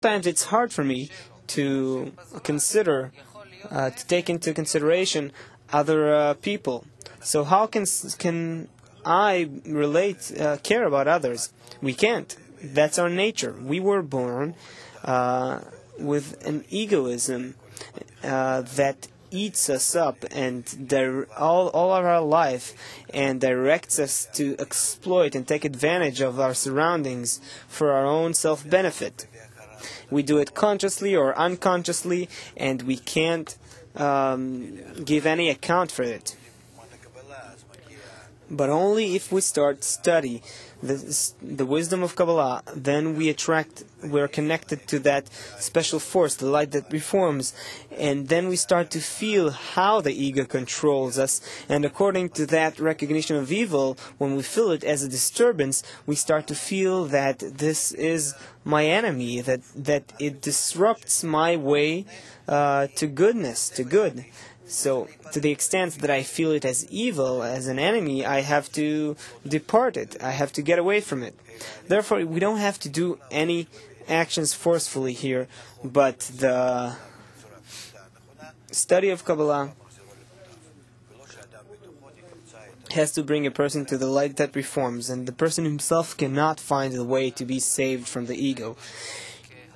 sometimes it's hard for me to take into consideration other people. So how can I care about others? We can't. That's our nature. We were born with an egoism that eats us up and all of our life and directs us to exploit and take advantage of our surroundings for our own self-benefit. We do it consciously or unconsciously, and we can't give any account for it. But only if we start study the wisdom of Kabbalah, then we're connected to that special force, the light that reforms, and then we start to feel how the ego controls us, and according to that recognition of evil, when we feel it as a disturbance, we start to feel that this is my enemy, that it disrupts my way to goodness, to good. So, to the extent that I feel it as evil, as an enemy, I have to depart it. I have to get away from it. Therefore, we don't have to do any actions forcefully here, but the study of Kabbalah has to bring a person to the light that reforms, and the person himself cannot find the way to be saved from the ego.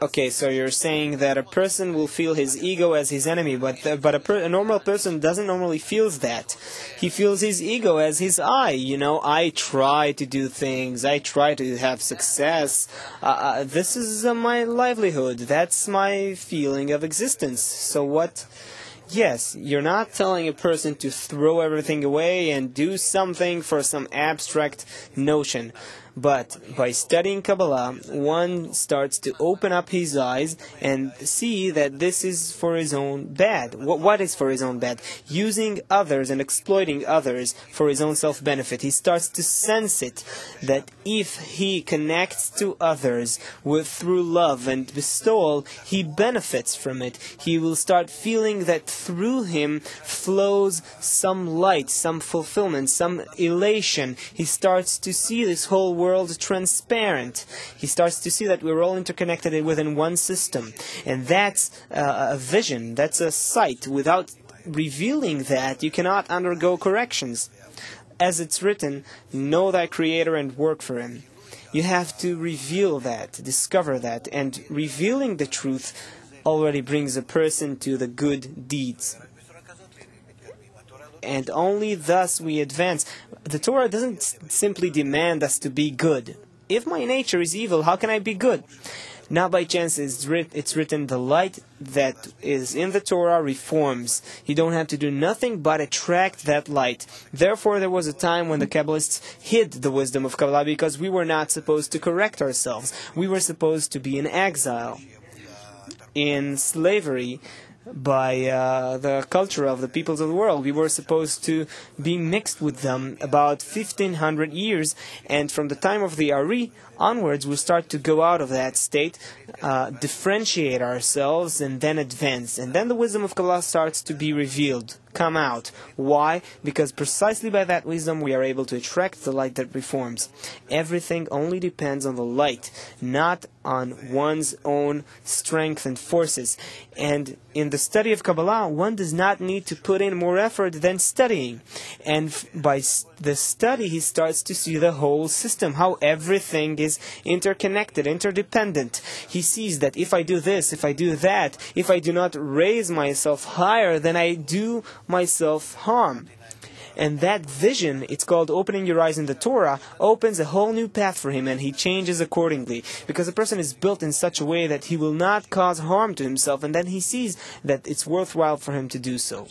Okay, so you're saying that a person will feel his ego as his enemy, but a normal person doesn't normally feel that. He feels his ego as his I. I try to do things. I try to have success. This is my livelihood. That's my feeling of existence. So what? Yes, you're not telling a person to throw everything away and do something for some abstract notion. But by studying Kabbalah, one starts to open up his eyes and see that this is for his own bad. What is for his own bad? Using others and exploiting others for his own self-benefit. He starts to sense it, that if he connects to others through love and bestowal, he benefits from it. He will start feeling that through him flows some light, some fulfillment, some elation. He starts to see this whole world transparent. He starts to see that we're all interconnected within one system. And that's a vision, that's a sight. Without revealing that, you cannot undergo corrections. As it's written, know thy Creator and work for Him. You have to reveal that, discover that, and revealing the truth already brings a person to the good deeds. And only thus we advance. The Torah doesn't simply demand us to be good. If my nature is evil, how can I be good? Not by chance it's written, the light that is in the Torah reforms. You don't have to do nothing but attract that light. Therefore, there was a time when the Kabbalists hid the wisdom of Kabbalah because we were not supposed to correct ourselves. We were supposed to be in exile, in slavery, by the culture of the peoples of the world. We were supposed to be mixed with them about 1500 years, and from the time of the Ari onwards we start to go out of that state, differentiate ourselves, and then advance. And then the wisdom of Kabbalah starts to be revealed, come out. Why? Because precisely by that wisdom we are able to attract the light that reforms. Everything only depends on the light, not on one's own strength and forces. And in the study of Kabbalah, one does not need to put in more effort than studying. And by the study, he starts to see the whole system, how everything is interconnected, interdependent. He sees that if I do this, if I do that, if I do not raise myself higher, then I do myself harm. And that vision, it's called opening your eyes in the Torah, opens a whole new path for him, and he changes accordingly. Because a person is built in such a way that he will not cause harm to himself, and then he sees that it's worthwhile for him to do so.